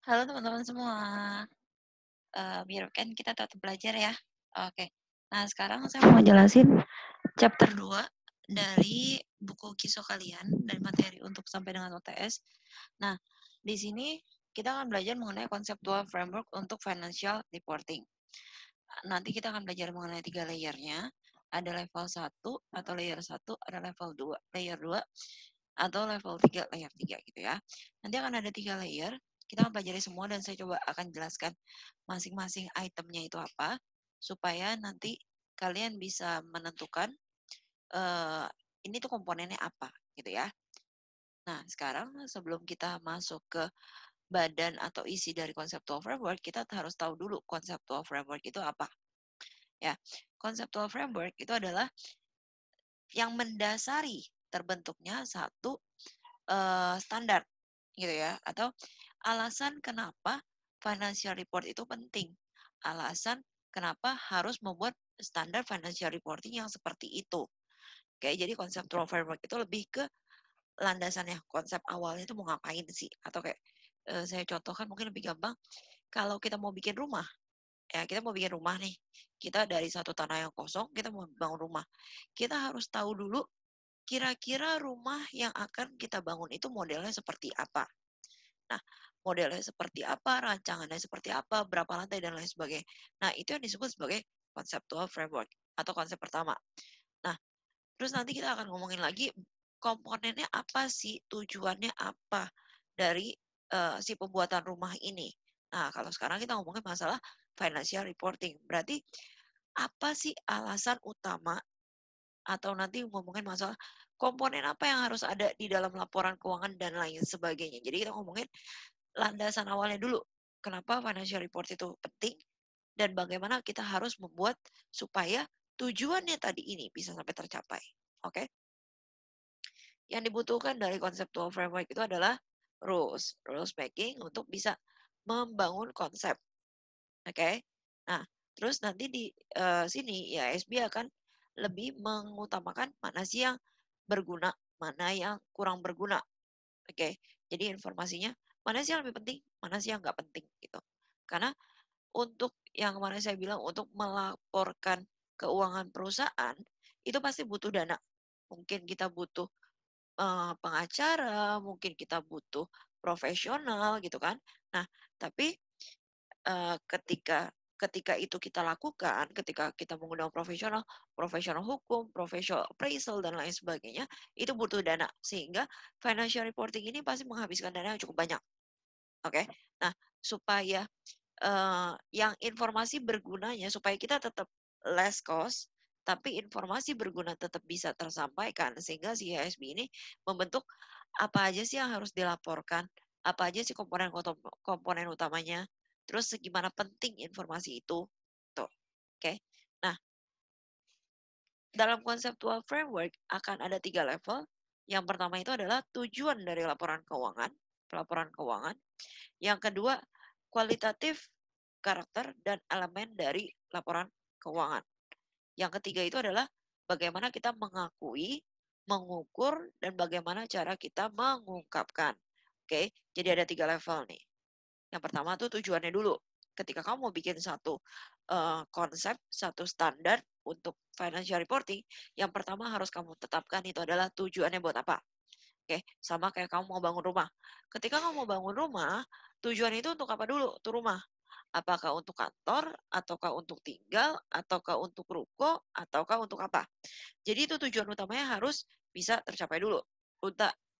Halo teman-teman semua, biar kan kita tetap belajar ya. Oke, nah sekarang saya mau jelasin chapter 2 dari buku Kiso kalian dan materi untuk sampai dengan UTS. Nah, di sini kita akan belajar mengenai konseptual framework untuk financial reporting. Nanti kita akan belajar mengenai 3 layernya. Ada level 1 atau layer 1, ada level 2, layer 2, atau level 3, layer 3 gitu ya. Nanti akan ada 3 layer, kita akan pelajari semua dan saya coba akan jelaskan masing-masing itemnya itu apa, supaya nanti kalian bisa menentukan uh, ini tuh komponennya apa gitu ya. Nah, sekarang sebelum kita masuk ke badan atau isi dari conceptual framework, kita harus tahu dulu conceptual framework itu apa. Ya, conceptual framework itu adalah yang mendasari terbentuknya satu standar gitu ya, atau alasan kenapa financial report itu penting, alasan kenapa harus membuat standar financial reporting yang seperti itu. Oke, jadi conceptual framework itu lebih ke landasannya, konsep awalnya itu mau ngapain sih, atau kayak saya contohkan mungkin lebih gampang, kalau kita mau bikin rumah, ya kita mau bikin rumah nih, kita dari satu tanah yang kosong kita mau bangun rumah, kita harus tahu dulu kira-kira rumah yang akan kita bangun itu modelnya seperti apa. Nah, modelnya seperti apa, rancangannya seperti apa, berapa lantai dan lain sebagainya. Nah, itu yang disebut sebagai conceptual framework atau konsep pertama. Nah, terus nanti kita akan ngomongin lagi komponennya apa sih, tujuannya apa dari si pembuatan rumah ini. Nah, kalau sekarang kita ngomongin masalah financial reporting. Berarti apa sih alasan utama atau nanti ngomongin masalah komponen apa yang harus ada di dalam laporan keuangan dan lain sebagainya. Jadi kita ngomongin landasan awalnya dulu. Kenapa financial report itu penting dan bagaimana kita harus membuat supaya tujuannya tadi ini bisa sampai tercapai. Oke? Yang dibutuhkan dari conceptual framework itu adalah rules making untuk bisa membangun konsep. Oke? Nah, terus nanti di sini ya ISB akan lebih mengutamakan mana sih yang berguna, mana yang kurang berguna. Oke, jadi informasinya mana sih yang lebih penting, mana sih yang nggak penting gitu. Karena untuk yang kemarin saya bilang untuk melaporkan keuangan perusahaan itu pasti butuh dana. Mungkin kita butuh pengacara, mungkin kita butuh profesional gitu kan. Nah, tapi ketika ketika itu kita lakukan, ketika kita mengundang profesional, profesional hukum, profesional appraisal dan lain sebagainya, itu butuh dana sehingga financial reporting ini pasti menghabiskan dana yang cukup banyak. Oke. Nah, supaya yang informasi bergunanya supaya kita tetap less cost, tapi informasi berguna tetap bisa tersampaikan sehingga si ISB ini membentuk apa aja sih yang harus dilaporkan, apa aja sih komponen komponen utamanya, terus segimana penting informasi itu. Tuh. Oke. Nah, dalam conceptual framework akan ada 3 level. Yang pertama itu adalah tujuan dari laporan keuangan, pelaporan keuangan. Yang kedua, kualitatif karakter dan elemen dari laporan keuangan. Yang ketiga itu adalah bagaimana kita mengakui, mengukur, dan bagaimana cara kita mengungkapkan. Oke, jadi ada 3 level nih. Yang pertama tuh tujuannya dulu. Ketika kamu mau bikin satu konsep, satu standar untuk financial reporting, yang pertama harus kamu tetapkan itu adalah tujuannya buat apa. Oke, sama kayak kamu mau bangun rumah. Ketika kamu mau bangun rumah, tujuan itu untuk apa dulu tuh rumah? Apakah untuk kantor, ataukah untuk tinggal, ataukah untuk ruko, ataukah untuk apa? Jadi itu tujuan utamanya harus bisa tercapai dulu.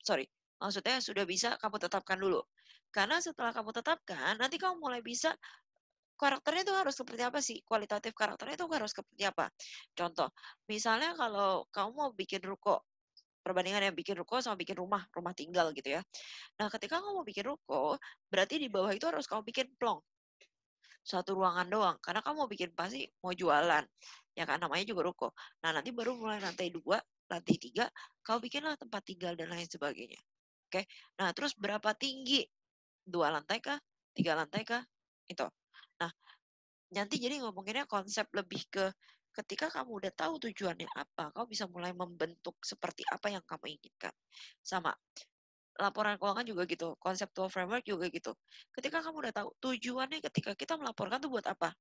Sorry, maksudnya sudah bisa kamu tetapkan dulu. Karena setelah kamu tetapkan, nanti kamu mulai bisa karakternya itu harus seperti apa sih? Kualitatif karakternya itu harus seperti apa? Contoh, misalnya kalau kamu mau bikin ruko, perbandingan yang bikin ruko sama bikin rumah, rumah tinggal gitu ya. Nah, ketika kamu mau bikin ruko, berarti di bawah itu harus kamu bikin plong. Satu ruangan doang. Karena kamu mau bikin pasti mau jualan. Ya kan, namanya juga ruko. Nah, nanti baru mulai lantai 2, lantai 3, kamu bikinlah tempat tinggal dan lain sebagainya. Oke. Nah, terus berapa tinggi? 2 lantai kah? 3 lantai kah? Itu. Nah, nanti jadi ngomonginnya konsep lebih ke ketika kamu udah tahu tujuannya apa, kamu bisa mulai membentuk seperti apa yang kamu inginkan. Sama. laporan keuangan juga gitu, conceptual framework juga gitu. Ketika kamu udah tahu tujuannya ketika kita melaporkan tuh buat apa.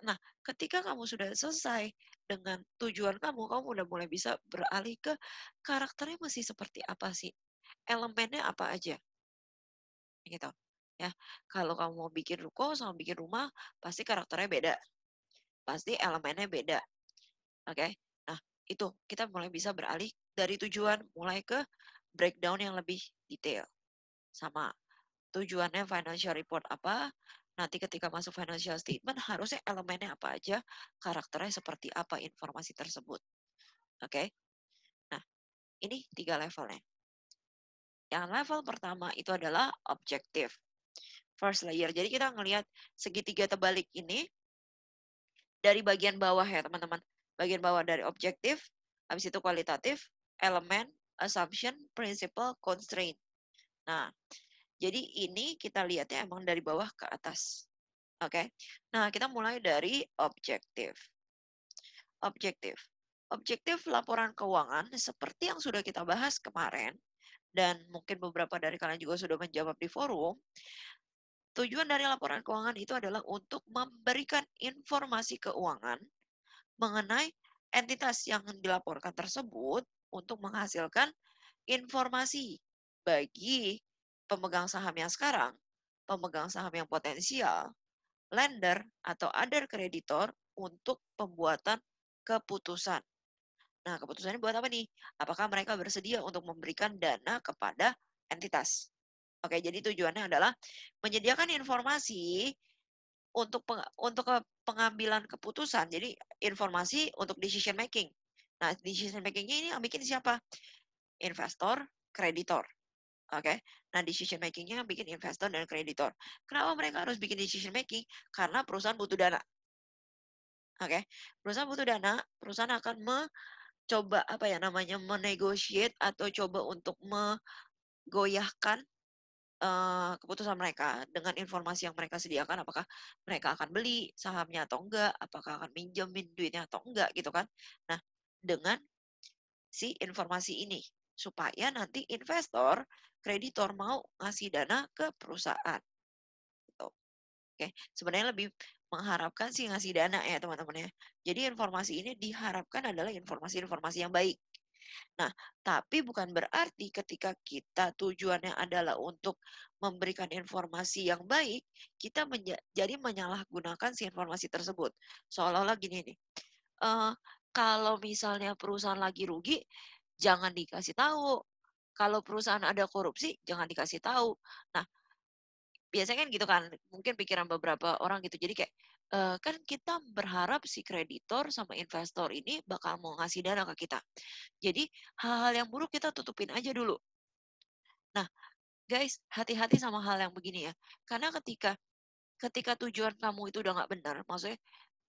Nah, ketika kamu sudah selesai dengan tujuan kamu, kamu udah mulai bisa beralih ke karakternya mesti seperti apa sih? Elemennya apa aja gitu. Ya, kalau kamu mau bikin ruko sama bikin rumah, pasti karakternya beda, pasti elemennya beda. Oke. Nah, itu kita mulai bisa beralih dari tujuan mulai ke breakdown yang lebih detail. Sama tujuannya financial report apa, nanti ketika masuk financial statement harusnya elemennya apa aja, karakternya seperti apa informasi tersebut. Oke. Nah, ini 3 levelnya. Yang level pertama itu adalah objektif. First layer. Jadi kita ngelihat segitiga terbalik ini dari bagian bawah ya teman-teman. Bagian bawah dari objektif, habis itu kualitatif, elemen, assumption, principle, constraint. Nah, jadi ini kita lihatnya emang dari bawah ke atas. Oke. Nah, kita mulai dari objektif. Objektif. Objektif laporan keuangan seperti yang sudah kita bahas kemarin dan mungkin beberapa dari kalian juga sudah menjawab di forum. Tujuan dari laporan keuangan itu adalah untuk memberikan informasi keuangan mengenai entitas yang dilaporkan tersebut untuk menghasilkan informasi bagi pemegang saham yang sekarang, pemegang saham yang potensial, lender, atau other kreditor untuk pembuatan keputusan. Nah, keputusannya buat apa nih? Apakah mereka bersedia untuk memberikan dana kepada entitas? Oke, jadi tujuannya adalah menyediakan informasi untuk pengambilan keputusan. Jadi informasi untuk decision making. Nah, decision makingnya ini yang bikin siapa? Investor, kreditor. Oke. Nah, decision makingnya yang bikin investor dan kreditor. Kenapa mereka harus bikin decision making? Karena perusahaan butuh dana. Oke. Perusahaan butuh dana, perusahaan akan mencoba apa ya namanya menegosiate atau coba untuk menggoyahkan keputusan mereka dengan informasi yang mereka sediakan, apakah mereka akan beli sahamnya atau enggak, apakah akan minjemin duitnya atau enggak gitu kan. Nah, dengan si informasi ini supaya nanti investor, kreditor mau ngasih dana ke perusahaan gitu. Oke, sebenarnya lebih mengharapkan sih ngasih dana ya teman-teman ya. Jadi informasi ini diharapkan adalah informasi-informasi yang baik. Nah, tapi bukan berarti ketika kita tujuannya adalah untuk memberikan informasi yang baik, kita jadi menyalahgunakan si informasi tersebut. Seolah-olah gini nih, eh, kalau misalnya perusahaan lagi rugi, jangan dikasih tahu. Kalau perusahaan ada korupsi, jangan dikasih tahu. Nah, biasanya kan gitu kan, mungkin pikiran beberapa orang gitu. Jadi kayak, kan kita berharap si kreditor sama investor ini bakal mau ngasih dana ke kita. Jadi hal-hal yang buruk kita tutupin aja dulu. Nah, guys, hati-hati sama hal yang begini ya. Karena ketika ketika tujuan kamu itu udah nggak benar, maksudnya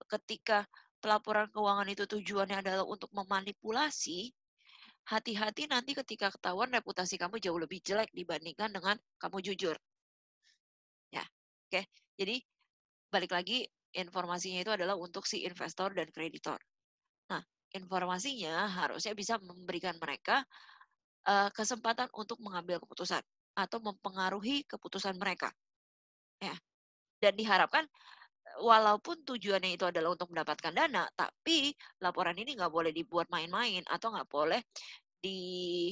ketika pelaporan keuangan itu tujuannya adalah untuk memanipulasi, hati-hati nanti ketika ketahuan reputasi kamu jauh lebih jelek dibandingkan dengan kamu jujur. Ya, oke. Jadi balik lagi informasinya itu adalah untuk si investor dan kreditor. Nah, informasinya harusnya bisa memberikan mereka kesempatan untuk mengambil keputusan atau mempengaruhi keputusan mereka, ya. Dan diharapkan walaupun tujuannya itu adalah untuk mendapatkan dana, tapi laporan ini nggak boleh dibuat main-main atau nggak boleh di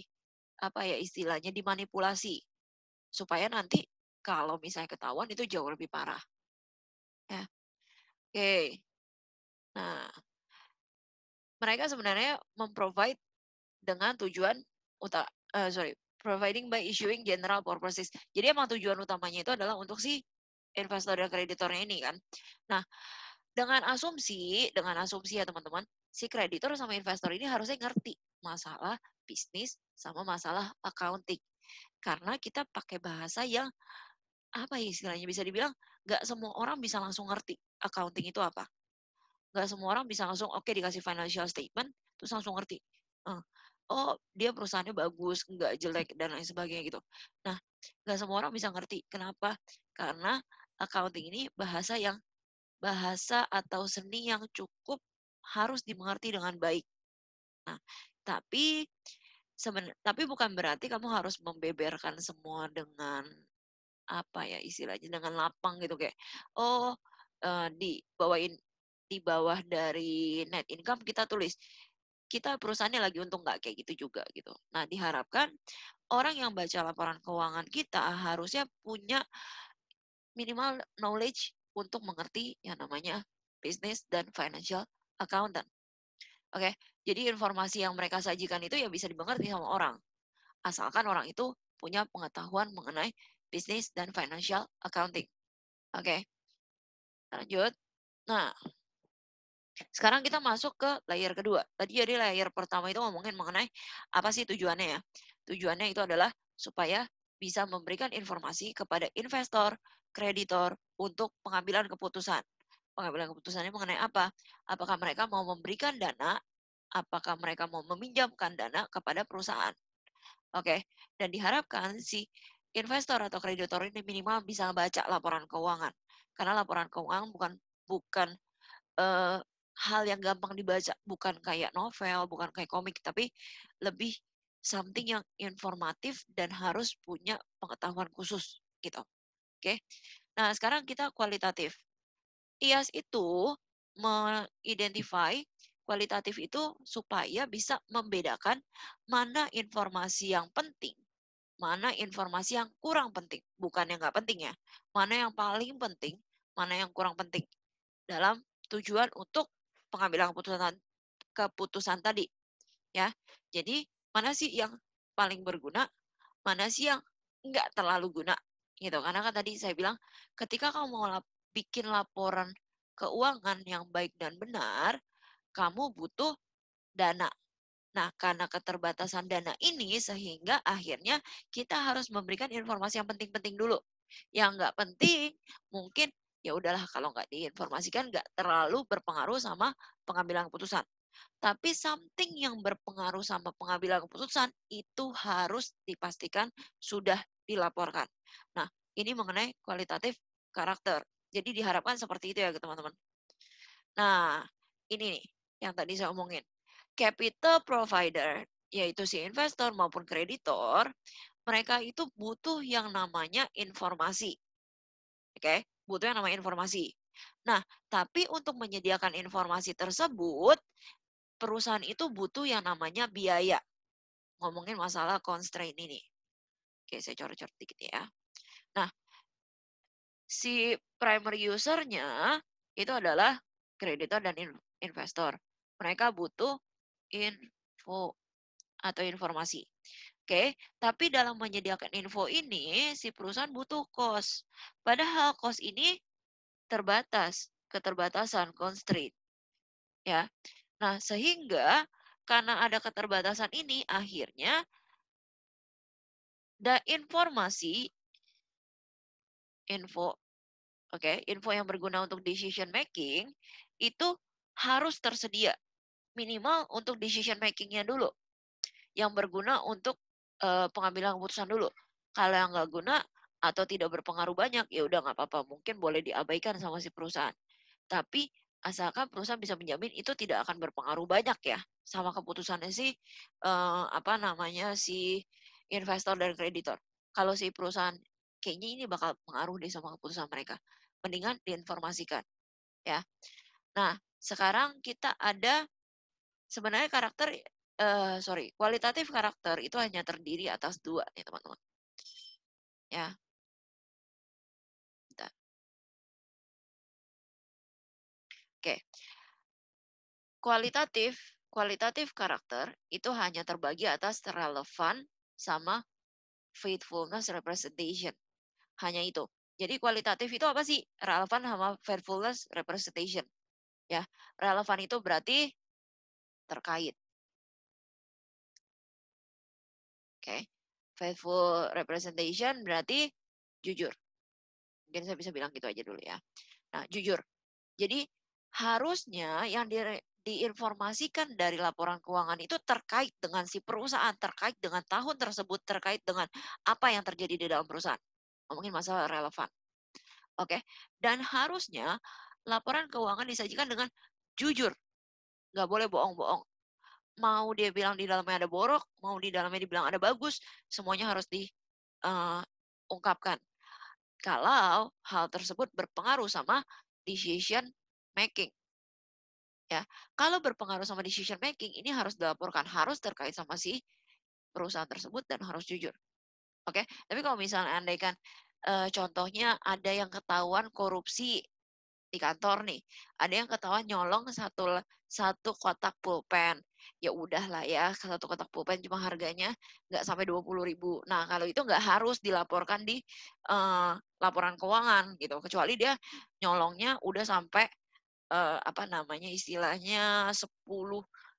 apa ya istilahnya dimanipulasi supaya nanti kalau misalnya ketahuan itu jauh lebih parah, ya. Oke. Nah, mereka sebenarnya memprovide dengan tujuan sorry, providing by issuing general purposes. Jadi emang tujuan utamanya itu adalah untuk si investor dan kreditornya ini kan. Nah, dengan asumsi ya teman-teman, si kreditor sama investor ini harusnya ngerti masalah bisnis sama masalah accounting. Karena kita pakai bahasa yang apa ya istilahnya bisa dibilang nggak semua orang bisa langsung ngerti accounting itu apa. Nggak semua orang bisa langsung oke dikasih financial statement terus langsung ngerti. Eh, oh dia perusahaannya bagus, nggak jelek dan lain sebagainya gitu. Nah, nggak semua orang bisa ngerti. Kenapa? Karena accounting ini bahasa atau seni yang cukup harus dimengerti dengan baik. Nah, tapi Tapi bukan berarti kamu harus membeberkan semua dengan apa ya istilahnya, dengan lapang gitu kayak, oh, dibawain di bawah dari net income kita tulis, kita perusahaannya lagi untung nggak, kayak gitu juga gitu. Nah, diharapkan orang yang baca laporan keuangan kita harusnya punya minimal knowledge untuk mengerti yang namanya business dan financial accountant. Oke, jadi informasi yang mereka sajikan itu ya bisa dimengerti sama orang, asalkan orang itu punya pengetahuan mengenai business dan financial accounting. Oke, lanjut. Nah, sekarang kita masuk ke layer kedua. Tadi jadi layer pertama itu ngomongin mengenai apa sih tujuannya ya. Tujuannya itu adalah supaya bisa memberikan informasi kepada investor, kreditor untuk pengambilan keputusan. Pengambilan keputusannya mengenai apa? Apakah mereka mau memberikan dana, apakah mereka mau meminjamkan dana kepada perusahaan. Oke, dan diharapkan si investor atau kreditor ini minimal bisa baca laporan keuangan. Karena laporan keuangan bukan eee, hal yang gampang dibaca, bukan kayak novel, bukan kayak komik, tapi lebih something yang informatif dan harus punya pengetahuan khusus, gitu, oke. Nah, sekarang kita kualitatif. IAS itu kualitatif itu supaya bisa membedakan mana informasi yang penting, mana informasi yang kurang penting, bukan yang nggak penting ya, mana yang paling penting, mana yang kurang penting dalam tujuan untuk pengambilan keputusan keputusan tadi ya. Jadi mana sih yang paling berguna, mana sih yang nggak terlalu guna gitu. Karena kan tadi saya bilang ketika kamu mau bikin laporan keuangan yang baik dan benar, kamu butuh dana. Nah, karena keterbatasan dana ini sehingga akhirnya kita harus memberikan informasi yang penting-penting dulu. Yang nggak penting mungkin ya udahlah kalau nggak diinformasikan nggak terlalu berpengaruh sama pengambilan keputusan. Tapi something yang berpengaruh sama pengambilan keputusan itu harus dipastikan sudah dilaporkan. Nah, ini mengenai kualitatif karakter. Jadi diharapkan seperti itu ya teman-teman. Nah, ini nih yang tadi saya omongin. Capital provider, yaitu si investor maupun kreditor, mereka itu butuh yang namanya informasi. Oke, butuh yang namanya informasi. Nah, tapi untuk menyediakan informasi tersebut, perusahaan itu butuh yang namanya biaya. Ngomongin masalah constraint ini. Oke, saya coret-coret dikit ya. Nah, si primary usernya itu adalah kreditor dan investor. Mereka butuh info atau informasi. Oke, tapi dalam menyediakan info ini, si perusahaan butuh cost. Padahal cost ini terbatas, keterbatasan, constraint. Ya. Nah, sehingga karena ada keterbatasan ini, akhirnya informasi, info, oke, info yang berguna untuk decision making itu harus tersedia minimal untuk decision makingnya dulu, yang berguna untuk pengambilan keputusan dulu. Kalau yang nggak guna atau tidak berpengaruh banyak, ya udah nggak apa-apa, mungkin boleh diabaikan sama si perusahaan. Tapi asalkan perusahaan bisa menjamin itu tidak akan berpengaruh banyak ya sama keputusannya si apa namanya si investor dan kreditor. Kalau si perusahaan kayaknya ini bakal pengaruh deh sama keputusan mereka, mendingan diinformasikan ya. Nah, sekarang kita ada sebenarnya kualitatif karakter itu hanya terdiri atas dua nih teman-teman. Ya, bentar. Oke. Kualitatif karakter itu hanya terbagi atas relevan sama faithfulness representation. Hanya itu. Jadi kualitatif itu apa sih? Relevan sama faithfulness representation. Ya, relevan itu berarti terkait. Oke. Faithful representation berarti jujur. Mungkin saya bisa bilang gitu aja dulu ya. Nah, jujur. Jadi harusnya yang diinformasikan dari laporan keuangan itu terkait dengan si perusahaan, terkait dengan tahun tersebut, terkait dengan apa yang terjadi di dalam perusahaan. Ngomongin masalah relevan. Oke. Dan harusnya laporan keuangan disajikan dengan jujur. Nggak boleh bohong-bohong. mau dia bilang di dalamnya ada borok, mau di dalamnya dibilang ada bagus, semuanya harus diungkapkan. Kalau hal tersebut berpengaruh sama decision making, ya. Kalau berpengaruh sama decision making, ini harus dilaporkan, harus terkait sama si perusahaan tersebut dan harus jujur, oke. Tapi kalau misalnya andaikan, contohnya ada yang ketahuan korupsi di kantor nih, ada yang ketahuan nyolong satu kotak pulpen, ya udahlah ya, satu kotak pulpen cuma harganya nggak sampai 20.000. Nah, kalau itu nggak harus dilaporkan di, laporan keuangan gitu, kecuali dia nyolongnya udah sampai, apa namanya, istilahnya 10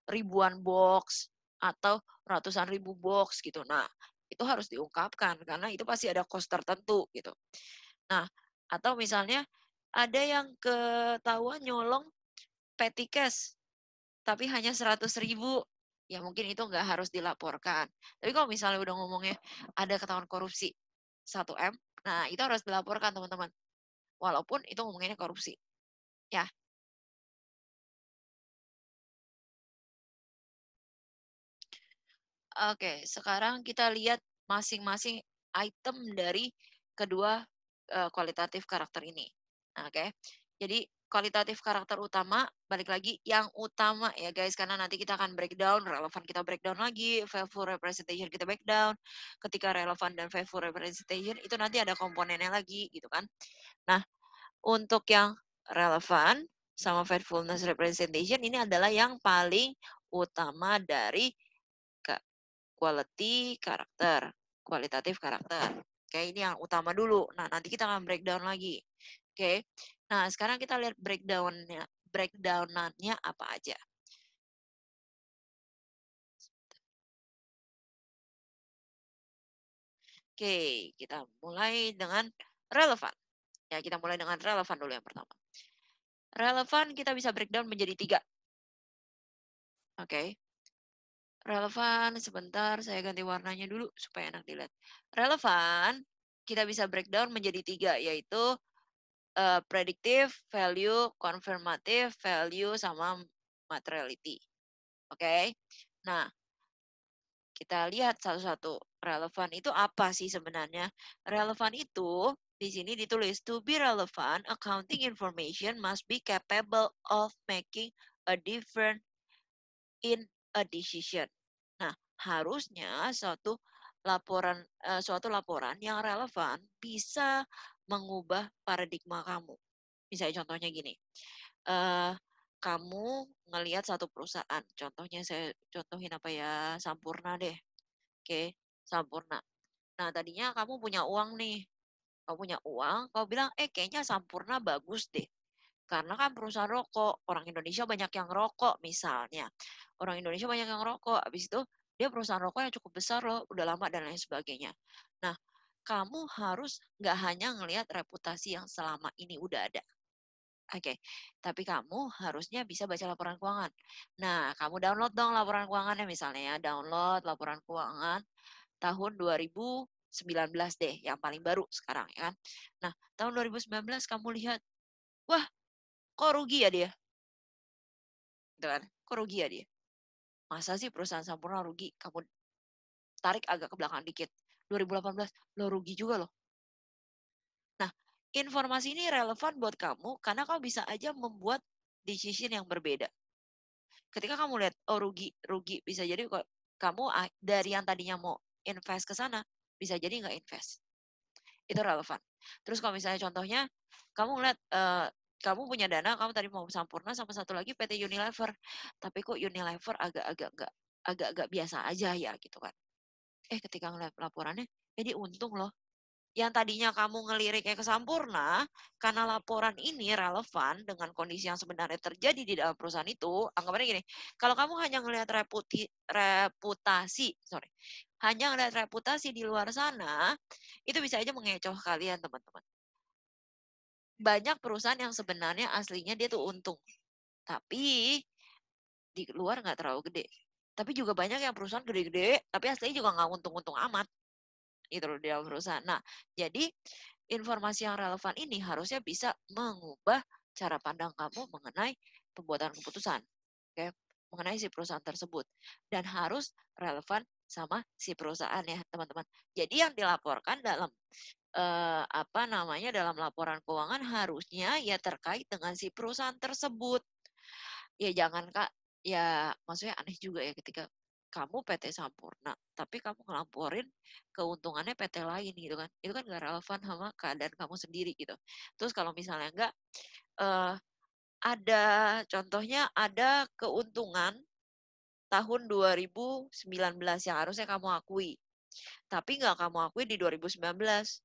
ribuan box atau ratusan ribu box gitu. Nah, itu harus diungkapkan karena itu pasti ada cost tertentu gitu. Nah, atau misalnya ada yang ketahuan nyolong petty cash, tapi hanya 100.000, ya mungkin itu nggak harus dilaporkan. Tapi kalau misalnya udah ngomongnya ada ketahuan korupsi 1 M, nah itu harus dilaporkan teman-teman. Walaupun itu ngomonginnya korupsi, ya. Oke, sekarang kita lihat masing-masing item dari kedua kualitatif karakter ini. Nah, oke. Jadi kualitatif karakter utama, balik lagi yang utama ya guys, karena nanti kita akan breakdown, relevan kita breakdown lagi, faithful representation kita breakdown. Ketika relevan dan faithful representation itu nanti ada komponennya lagi gitu kan. Nah, untuk yang relevan sama faithfulness representation ini adalah yang paling utama dari quality karakter, kualitatif karakter. Oke, ini yang utama dulu. Nah, nanti kita akan breakdown lagi. Oke. Nah, sekarang kita lihat breakdownannya apa aja. Oke, kita mulai dengan relevan. Ya, kita mulai dengan relevan dulu yang pertama. Relevan kita bisa breakdown menjadi 3. Oke. Relevan, sebentar saya ganti warnanya dulu supaya enak dilihat. Relevan kita bisa breakdown menjadi 3, yaitu predictive value, confirmative value, sama materiality. Oke. Nah, kita lihat satu-satu. Relevan itu apa sih sebenarnya? Relevan itu di sini ditulis to be relevant, accounting information must be capable of making a difference in a decision. Nah, harusnya suatu laporan yang relevan bisa mengubah paradigma kamu. Misalnya contohnya gini, eh, kamu ngelihat satu perusahaan, contohnya saya contohin apa ya, Sampurna deh. Oke, Sampurna. Nah, tadinya kamu punya uang nih. Kamu punya uang, kamu bilang, kayaknya Sampurna bagus deh. Karena kan perusahaan rokok, orang Indonesia banyak yang rokok misalnya. Orang Indonesia banyak yang rokok, habis itu dia perusahaan rokok yang cukup besar loh, udah lama dan lain sebagainya. Nah, kamu harus nggak hanya ngelihat reputasi yang selama ini udah ada. Oke, tapi kamu harusnya bisa baca laporan keuangan. Nah, kamu download dong laporan keuangannya misalnya ya, download laporan keuangan tahun 2019 deh, yang paling baru sekarang ya kan. Nah, tahun 2019 kamu lihat, wah, kok rugi ya dia? Gitu kan, kok rugi ya dia? Masa sih perusahaan Sampurna rugi? Kamu tarik agak ke belakang dikit. 2018, lo rugi juga loh. Nah, informasi ini relevan buat kamu karena kamu bisa aja membuat decision yang berbeda. Ketika kamu lihat, oh rugi, rugi, bisa jadi kok kamu dari yang tadinya mau invest ke sana, bisa jadi nggak invest. Itu relevan. Terus kalau misalnya contohnya, kamu ngeliat, kamu punya dana, kamu tadi mau Sampurna sama satu lagi PT Unilever, tapi kok Unilever agak-agak biasa aja ya gitu kan. Ketika ngeliat laporannya, dia untung loh. Yang tadinya kamu ngeliriknya ke Sampurna, karena laporan ini relevan dengan kondisi yang sebenarnya terjadi di dalam perusahaan itu, anggapannya gini, kalau kamu hanya ngelihat reputasi, sorry, hanya ngelihat reputasi di luar sana, itu bisa aja mengecoh kalian teman-teman. Banyak perusahaan yang sebenarnya aslinya dia tuh untung, tapi di luar nggak terlalu gede. Tapi juga banyak yang perusahaan gede-gede, tapi aslinya juga nggak untung-untung amat gitu loh di dalam perusahaan. Nah, jadi informasi yang relevan ini harusnya bisa mengubah cara pandang kamu mengenai pembuatan keputusan. Oke. mengenai si perusahaan tersebut dan harus relevan sama si perusahaan ya teman-teman. Jadi yang dilaporkan dalam dalam laporan keuangan harusnya ya terkait dengan si perusahaan tersebut. Ya jangan Kak, ya maksudnya aneh juga ya ketika kamu PT Sampurna, tapi kamu ngelaporin keuntungannya PT lain gitu kan. Itu kan nggak relevan sama keadaan kamu sendiri gitu. Terus kalau misalnya enggak, eh, ada contohnya ada keuntungan tahun 2019 yang harusnya kamu akui, tapi nggak kamu akui di 2019.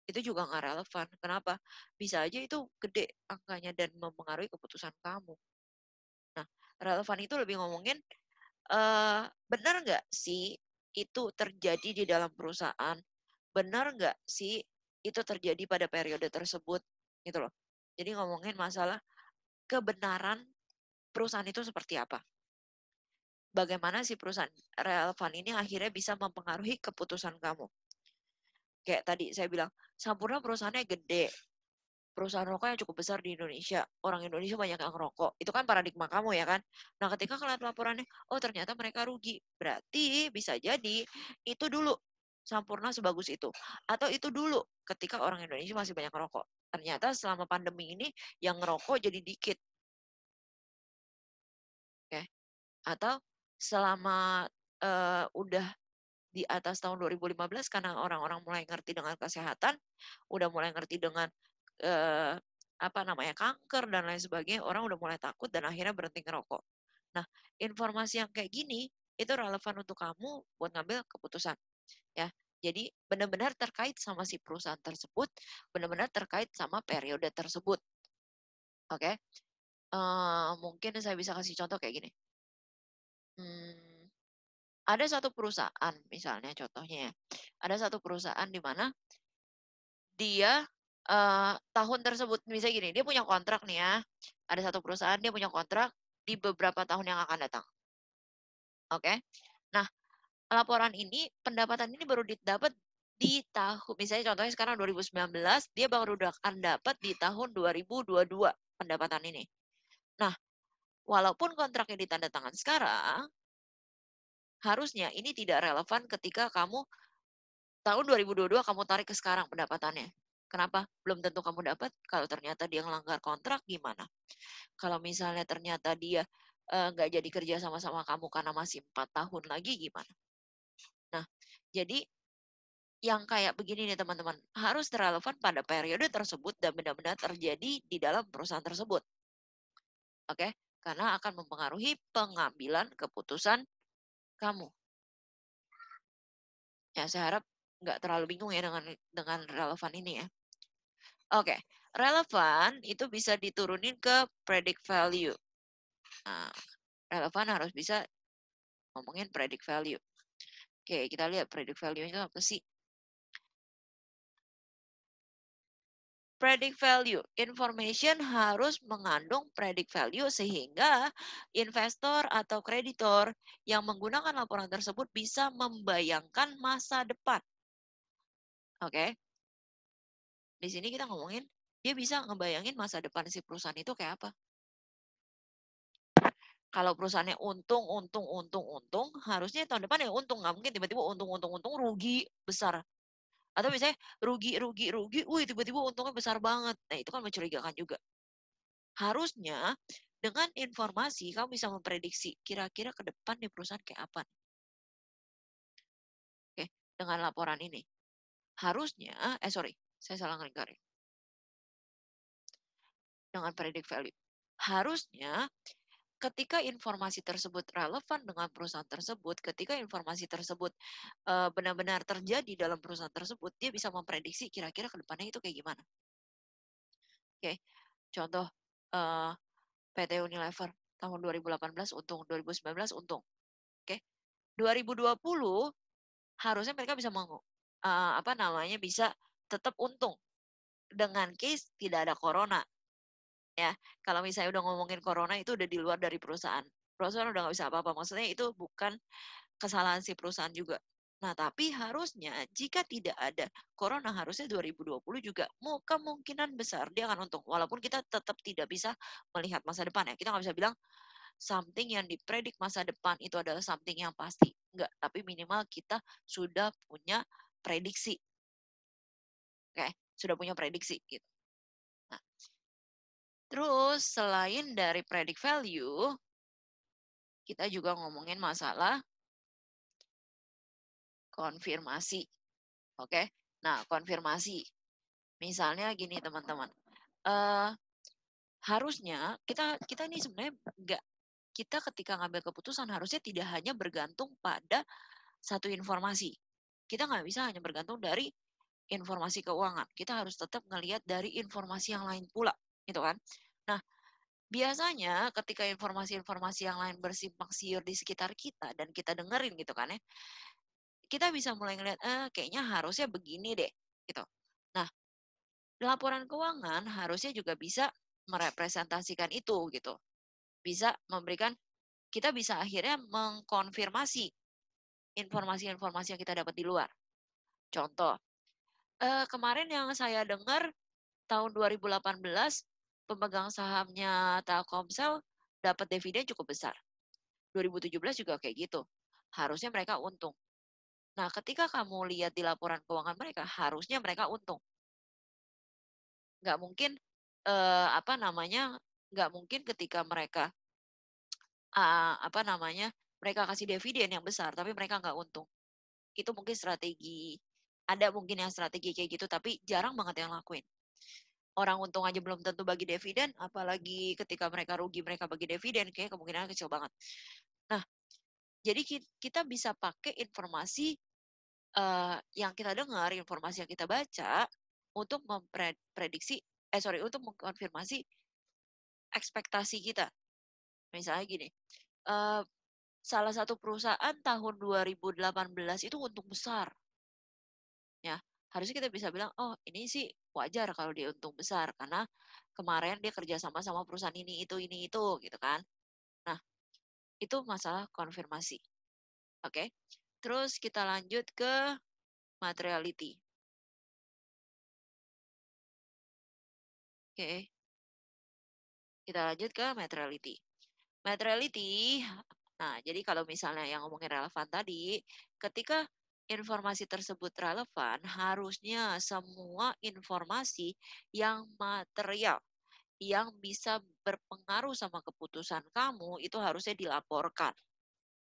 Itu juga nggak relevan. Kenapa? Bisa aja itu gede angkanya dan mempengaruhi keputusan kamu. Nah, relevan itu lebih ngomongin benar nggak sih itu terjadi di dalam perusahaan? Benar nggak sih itu terjadi pada periode tersebut? Gitu loh. Jadi ngomongin masalah kebenaran perusahaan itu seperti apa? Bagaimana si perusahaan relevan ini akhirnya bisa mempengaruhi keputusan kamu? Kayak tadi saya bilang, Sampurna perusahaannya gede, perusahaan rokok yang cukup besar di Indonesia. Orang Indonesia banyak yang rokok. Itu kan paradigma kamu ya kan? Nah, ketika kalian laporannya, oh ternyata mereka rugi. Berarti bisa jadi itu dulu Sampurna sebagus itu. Atau itu dulu ketika orang Indonesia masih banyak rokok. Ternyata selama pandemi ini yang ngerokok jadi dikit. Oke. Atau selama udah di atas tahun 2015 karena orang-orang mulai ngerti dengan kesehatan, udah mulai ngerti dengan eh, kanker dan lain sebagainya, orang udah mulai takut dan akhirnya berhenti ngerokok. Nah, informasi yang kayak gini itu relevan untuk kamu buat ngambil keputusan ya. Jadi benar-benar terkait sama si perusahaan tersebut, benar-benar terkait sama periode tersebut. Oke. Mungkin saya bisa kasih contoh kayak gini. Hmm, ada satu perusahaan misalnya contohnya ya. Ada satu perusahaan di mana dia, tahun tersebut misalnya gini, dia punya kontrak nih ya, ada satu perusahaan dia punya kontrak di beberapa tahun yang akan datang, oke. Nah, laporan ini, pendapatan ini baru didapat di tahun misalnya contohnya sekarang 2019, dia baru akan dapat di tahun 2022 pendapatan ini. Nah, walaupun kontraknya ditandatangan sekarang, harusnya ini tidak relevan ketika kamu tahun 2022 kamu tarik ke sekarang pendapatannya. Kenapa? Belum tentu kamu dapat, kalau ternyata dia ngelanggar kontrak gimana? Kalau misalnya ternyata dia nggak jadi kerja sama-sama kamu karena masih 4 tahun lagi gimana? Nah, jadi yang kayak begini nih teman-teman, harus relevan pada periode tersebut dan benar-benar terjadi di dalam perusahaan tersebut. Oke? Karena akan mempengaruhi pengambilan keputusan kamu. Ya, saya harap nggak terlalu bingung ya dengan relevan ini ya. Oke, relevan itu bisa diturunin ke predict value. Nah, relevan harus bisa ngomongin predict value. Oke, kita lihat predict value itu apa sih? Predict value, information harus mengandung predict value sehingga investor atau kreditor yang menggunakan laporan tersebut bisa membayangkan masa depan. Oke, di sini kita ngomongin dia bisa ngebayangin masa depan si perusahaan itu kayak apa. Kalau perusahaannya untung, harusnya tahun depan ya untung. Nggak mungkin tiba-tiba untung, rugi besar. Atau misalnya rugi, wih tiba-tiba untungnya besar banget. Nah itu kan mencurigakan juga. Harusnya dengan informasi kamu bisa memprediksi kira-kira ke depan di perusahaan kayak apa. Oke, dengan laporan ini. Harusnya, saya salah ngelihat. Dengan predict value. Harusnya ketika informasi tersebut relevan dengan perusahaan tersebut, ketika informasi tersebut benar-benar terjadi dalam perusahaan tersebut, dia bisa memprediksi kira-kira ke depannya itu kayak gimana. Oke, contoh PT Unilever tahun 2018 untung, 2019 untung. Oke, 2020 harusnya mereka bisa bisa tetap untung dengan case tidak ada corona. Ya, kalau misalnya udah ngomongin corona itu udah di luar dari perusahaan. Perusahaan udah nggak bisa apa-apa. Maksudnya itu bukan kesalahan si perusahaan juga. Nah, tapi harusnya jika tidak ada corona, harusnya 2020 juga kemungkinan besar dia akan untung. Walaupun kita tetap tidak bisa melihat masa depan ya. Kita nggak bisa bilang something yang dipredik masa depan itu adalah something yang pasti. Enggak, tapi minimal kita sudah punya prediksi. Oke, sudah punya prediksi gitu. Nah, terus selain dari predict value, kita juga ngomongin masalah konfirmasi. Oke. Nah, konfirmasi. Misalnya gini teman-teman. eh Harusnya kita kita ini sebenarnya nggak kita ketika ngambil keputusan harusnya tidak hanya bergantung pada satu informasi. Kita nggak bisa hanya bergantung dari informasi keuangan. Kita harus tetap ngelihat dari informasi yang lain pula, gitu kan? Nah, biasanya ketika informasi-informasi yang lain bersimpang siur di sekitar kita dan kita dengerin gitu kan ya, kita bisa mulai ngelihat, kayaknya harusnya begini deh, gitu. Nah, laporan keuangan harusnya juga bisa merepresentasikan itu gitu. Bisa memberikan kita bisa akhirnya mengkonfirmasi informasi-informasi yang kita dapat di luar. Contoh, kemarin yang saya dengar tahun 2018 pemegang sahamnya Telkomsel dapat dividen cukup besar. 2017 juga kayak gitu. Harusnya mereka untung. Nah, ketika kamu lihat di laporan keuangan mereka, harusnya mereka untung. Nggak mungkin, apa namanya, nggak mungkin ketika mereka, apa namanya, mereka kasih dividen yang besar, tapi mereka nggak untung. Itu mungkin strategi, ada mungkin yang strategi kayak gitu, tapi jarang banget yang lakuin. Orang untung aja belum tentu bagi dividen, apalagi ketika mereka rugi mereka bagi dividen, kayak kemungkinannya kecil banget. Nah, jadi kita bisa pakai informasi yang kita dengar, informasi yang kita baca untuk memprediksi, untuk mengkonfirmasi ekspektasi kita. Misalnya gini, eee, salah satu perusahaan tahun 2018 itu untung besar, ya. Harusnya kita bisa bilang, "Oh, ini sih wajar kalau dia untung besar, karena kemarin dia kerja sama sama perusahaan ini, itu," gitu kan. Nah, itu masalah konfirmasi, oke. Terus kita lanjut ke materiality, oke. Kita lanjut ke materiality. Materiality, nah jadi kalau misalnya yang ngomongin relevan tadi, ketika informasi tersebut relevan, harusnya semua informasi yang material, yang bisa berpengaruh sama keputusan kamu, itu harusnya dilaporkan.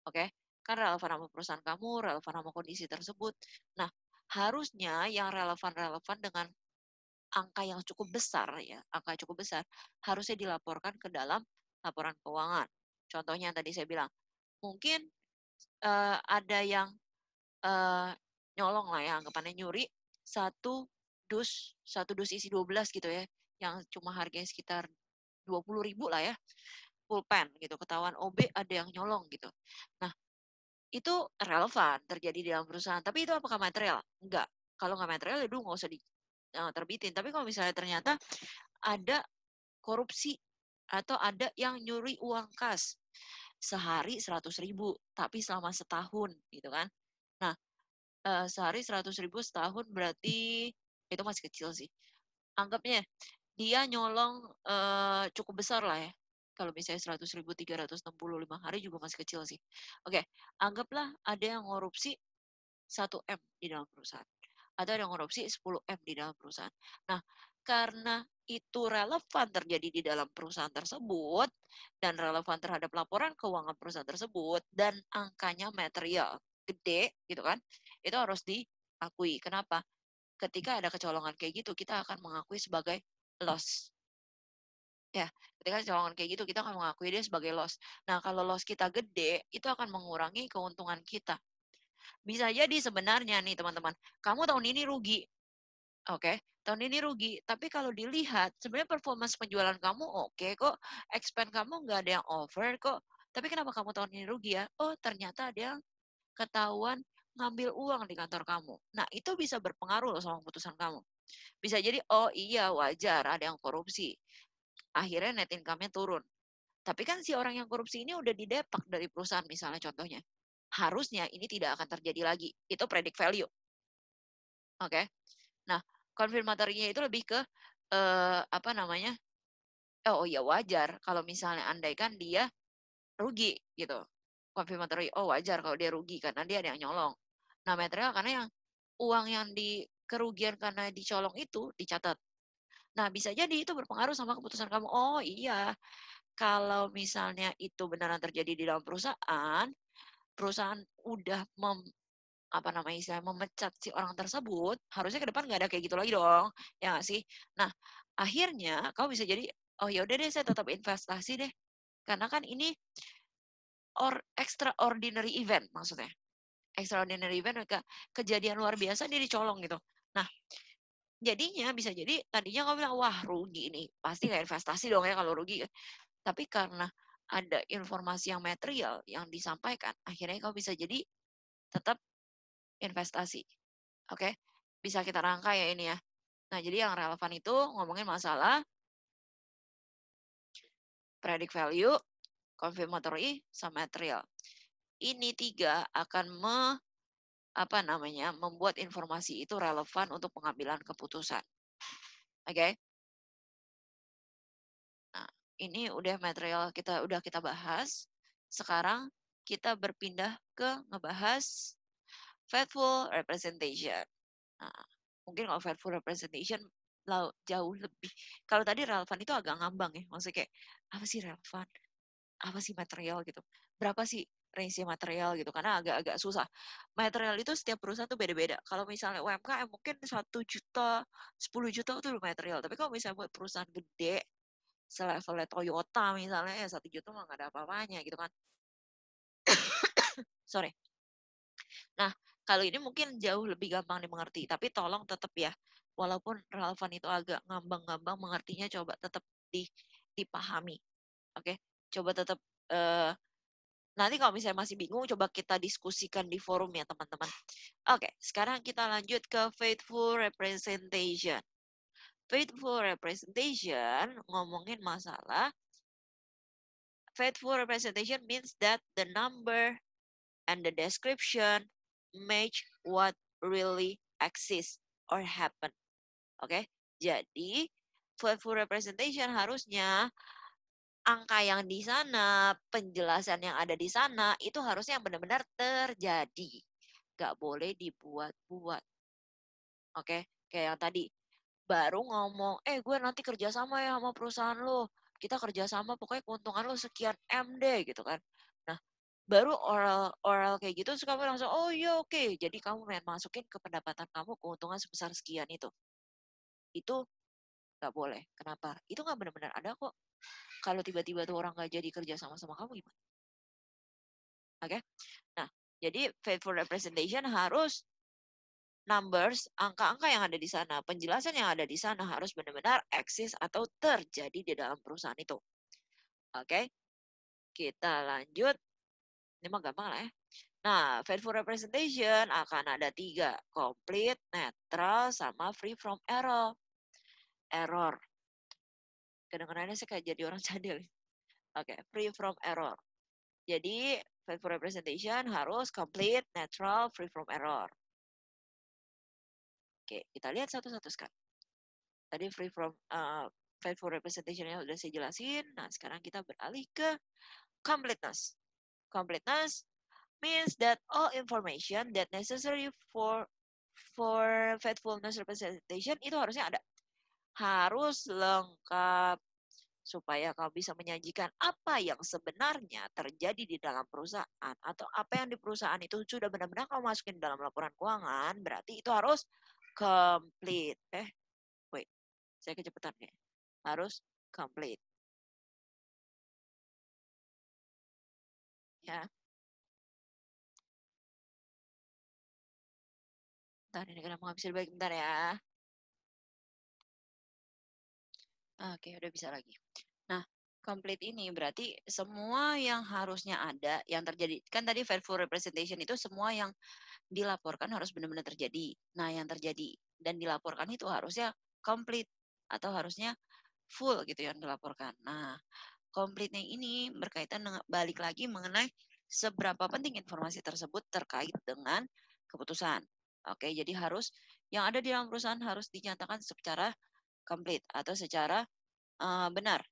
Oke? Kan relevan sama perusahaan kamu, relevan sama kondisi tersebut. Nah, harusnya yang relevan-relevan dengan angka yang cukup besar ya, angka cukup besar, harusnya dilaporkan ke dalam laporan keuangan. Contohnya yang tadi saya bilang, mungkin, ada yang, eee, nyolong lah ya, anggapannya nyuri satu dus isi 12 gitu ya, yang cuma harganya sekitar 20.000 lah ya, pulpen gitu, ketahuan OB ada yang nyolong gitu. Nah, itu relevan terjadi di dalam perusahaan, tapi itu apakah material? Enggak. Kalau nggak material ya udah nggak usah terbitin. Tapi kalau misalnya ternyata ada korupsi atau ada yang nyuri uang kas sehari 100.000 tapi selama setahun gitu kan. Nah, sehari 100.000 setahun berarti itu masih kecil sih. Anggapnya dia nyolong, cukup besar lah ya. Kalau misalnya 100.000 365 hari juga masih kecil sih. Oke, anggaplah ada yang korupsi 1 M di dalam perusahaan. Ada yang korupsi 10 M di dalam perusahaan. Nah, karena itu relevan terjadi di dalam perusahaan tersebut dan relevan terhadap laporan keuangan perusahaan tersebut dan angkanya material gede gitu kan, itu harus diakui. Kenapa? Ketika ada kecolongan kayak gitu, kita akan mengakui sebagai loss. Ya, ketika kecolongan kayak gitu, kita akan mengakui dia sebagai loss. Nah, kalau loss kita gede, itu akan mengurangi keuntungan kita. Bisa jadi sebenarnya nih teman-teman, kamu tahun ini rugi, oke, tahun ini rugi, tapi kalau dilihat sebenarnya performance penjualan kamu oke kok, expand kamu nggak ada yang over kok, tapi kenapa kamu tahun ini rugi ya? Oh, ternyata ada yang ketahuan ngambil uang di kantor kamu. Nah, itu bisa berpengaruh loh sama keputusan kamu. Bisa jadi, oh iya wajar ada yang korupsi, akhirnya net income-nya turun. Tapi kan si orang yang korupsi ini udah didepak dari perusahaan misalnya contohnya. Harusnya ini tidak akan terjadi lagi. Itu predict value. Oke. Nah, konfirmatorinya itu lebih ke apa namanya? Oh, ya wajar kalau misalnya andaikan dia rugi gitu. Confirmatory, oh wajar kalau dia rugi karena dia ada yang nyolong. Nah, material karena yang uang yang di kerugian karena dicolong itu dicatat. Nah, bisa jadi itu berpengaruh sama keputusan kamu. Oh iya, kalau misalnya itu beneran terjadi di dalam perusahaan, perusahaan udah apa namanya istilahnya, memecat si orang tersebut, harusnya ke depan nggak ada kayak gitu lagi dong, ya nggak sih? Nah, akhirnya kamu bisa jadi, oh ya udah deh saya tetap investasi deh, karena kan ini extraordinary event maksudnya. Extraordinary event kejadian luar biasa dia dicolong gitu. Nah, jadinya bisa jadi tadinya kamu bilang, wah rugi nih, pasti nggak investasi dong ya kalau rugi. Tapi karena ada informasi yang material yang disampaikan, akhirnya kamu bisa jadi tetap investasi. Oke, bisa kita rangkai ya ini ya. Nah, jadi yang relevan itu ngomongin masalah predict value, confirmatory, sama material. Ini tiga akan apa namanya, membuat informasi itu relevan untuk pengambilan keputusan. Oke. Nah, ini udah material udah kita bahas. Sekarang kita berpindah ke ngebahas faithful representation. Nah, mungkin kalau faithful representation jauh lebih. Kalau tadi relevan itu agak ngambang ya. Maksudnya kayak apa sih relevan? Apa sih material gitu? Berapa sih range material gitu? Karena agak-agak susah. Material itu setiap perusahaan tuh beda-beda. Kalau misalnya UMKM mungkin 1 juta, 10 juta itu material. Tapi kalau misalnya buat perusahaan gede, selevelnya Toyota misalnya, ya 1 juta mah nggak ada apa-apanya gitu kan. Sorry. Nah, kalau ini mungkin jauh lebih gampang dimengerti, tapi tolong tetap ya, walaupun relevan itu agak ngambang-ngambang, mengertinya coba tetap dipahami. Oke, coba tetap nanti kalau misalnya masih bingung, coba kita diskusikan di forum ya teman-teman. Oke, sekarang kita lanjut ke faithful representation. Faithful representation ngomongin masalah faithful representation means that the number and the description match what really exists or happen. Oke, jadi faithful representation harusnya angka yang di sana, penjelasan yang ada di sana, itu harusnya yang benar-benar terjadi. Nggak boleh dibuat-buat. Oke, kayak yang tadi. Baru ngomong, gue nanti kerjasama ya sama perusahaan lo. Kita kerjasama, pokoknya keuntungan lo sekian M deh gitu kan. Nah, baru oral kayak gitu, terus kamu langsung, oh iya oke. Jadi kamu main masukin ke pendapatan kamu keuntungan sebesar sekian itu. Itu nggak boleh. Kenapa? Itu nggak benar-benar ada kok. Kalau tiba-tiba tuh orang nggak jadi kerja sama kamu gimana? Oke? Nah, jadi faithful representation harus numbers, angka-angka yang ada di sana, penjelasan yang ada di sana harus benar-benar eksis atau terjadi di dalam perusahaan itu. Oke? Kita lanjut. Ini mah gampang lah ya. Nah, faithful representation akan ada 3. Complete, neutral, sama free from error. Error. Kadang-kadangnya saya kayak jadi orang cadel. Oke, free from error. Jadi, faithful representation harus complete, neutral, free from error. Oke, kita lihat satu-satu sekarang. Tadi free from faithful representation yang sudah saya jelasin. Nah, sekarang kita beralih ke completeness. Completeness means that all information that necessary for faithfulness representation itu harusnya ada. Harus lengkap supaya kamu bisa menyajikan apa yang sebenarnya terjadi di dalam perusahaan atau apa yang di perusahaan itu sudah benar-benar kamu masukin dalam laporan keuangan, berarti itu harus complete. Wait, saya kecepatan ya. Harus complete. Ya. Bentar, ini kenapa nggak bisa dibagi? Bentar ya. Oke, udah bisa lagi. Nah, complete ini berarti semua yang harusnya ada, yang terjadi. Kan tadi faithful representation itu semua yang dilaporkan harus benar-benar terjadi. Nah, yang terjadi dan dilaporkan itu harusnya complete atau harusnya full gitu yang dilaporkan. Nah, complete ini berkaitan dengan balik lagi mengenai seberapa penting informasi tersebut terkait dengan keputusan. Oke, jadi harus yang ada di dalam perusahaan harus dinyatakan secara complete atau secara benar,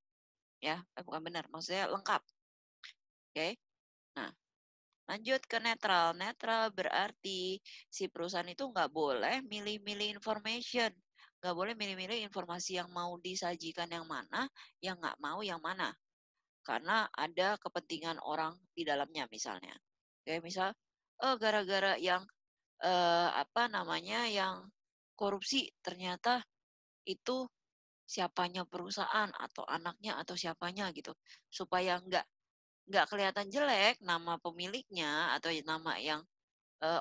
ya, bukan benar, maksudnya lengkap. Oke. Nah, lanjut ke netral. Netral berarti si perusahaan itu nggak boleh milih-milih information. Nggak boleh milih-milih informasi yang mau disajikan yang mana, yang nggak mau yang mana. Karena ada kepentingan orang di dalamnya misalnya. Kayak misal, gara-gara yang apa namanya yang korupsi ternyata itu siapanya perusahaan atau anaknya atau siapanya gitu supaya nggak kelihatan jelek nama pemiliknya atau nama yang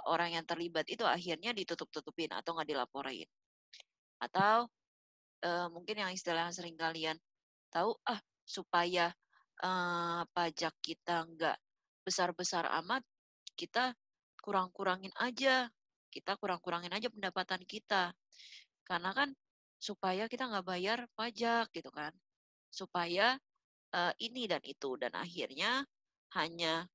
orang yang terlibat itu akhirnya ditutup-tutupin atau nggak dilaporin atau mungkin yang istilah yang sering kalian tahu supaya pajak kita nggak besar-besar amat kita kurang-kurangin aja pendapatan kita karena kan supaya kita nggak bayar pajak gitu kan supaya ini dan itu dan akhirnya hanya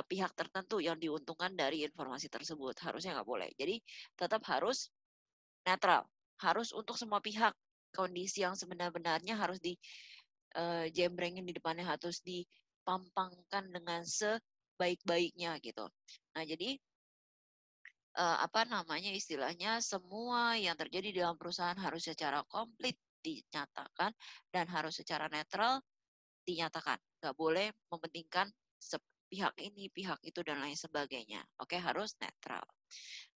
pihak tertentu yang diuntungkan dari informasi tersebut harusnya nggak boleh jadi tetap harus netral harus untuk semua pihak kondisi yang sebenar-benarnya harus jembrengin di depannya harus dipampangkan dengan sebaik-baiknya gitu nah jadi apa namanya istilahnya semua yang terjadi di dalam perusahaan harus secara komplit dinyatakan dan harus secara netral dinyatakan. Nggak boleh mementingkan pihak ini, pihak itu, dan lain sebagainya. Oke, harus netral.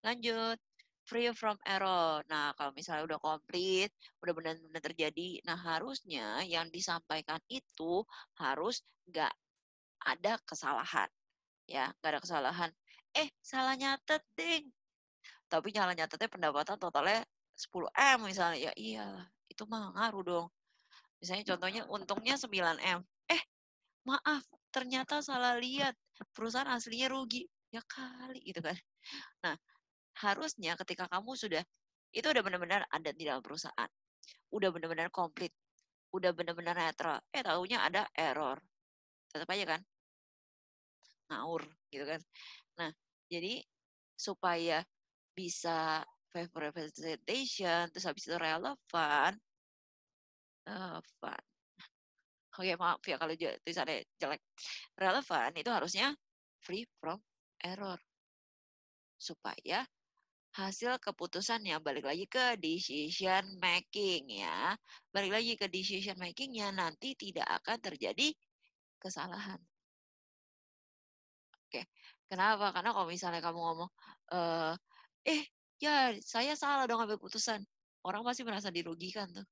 Lanjut, free from error. Nah, kalau misalnya udah komplit, udah benar-benar terjadi, nah harusnya yang disampaikan itu harus nggak ada kesalahan. Ya, nggak ada kesalahan. Salah nyatet, ding. Tapi salah nyatetnya pendapatan totalnya 10M misalnya. Ya iya, itu mah ngaruh dong. Misalnya contohnya untungnya 9M. Maaf, ternyata salah lihat. Perusahaan aslinya rugi. Ya kali gitu kan. Nah, harusnya ketika kamu sudah itu udah benar-benar ada di dalam perusahaan. Udah benar-benar komplit. Udah benar-benar netral. Taunya ada error. Tetap aja kan ngawur gitu kan. Nah, jadi supaya bisa favor representation terus habis itu relevan relevan. Oke, maaf ya kalau tulisannya jelek. Relevan itu harusnya free from error supaya hasil keputusannya balik lagi ke decision making ya. Balik lagi ke decision makingnya nanti tidak akan terjadi kesalahan. Oke. Kenapa? Karena kalau misalnya kamu ngomong eh ya saya salah dong ambil keputusan. Orang pasti merasa dirugikan tuh.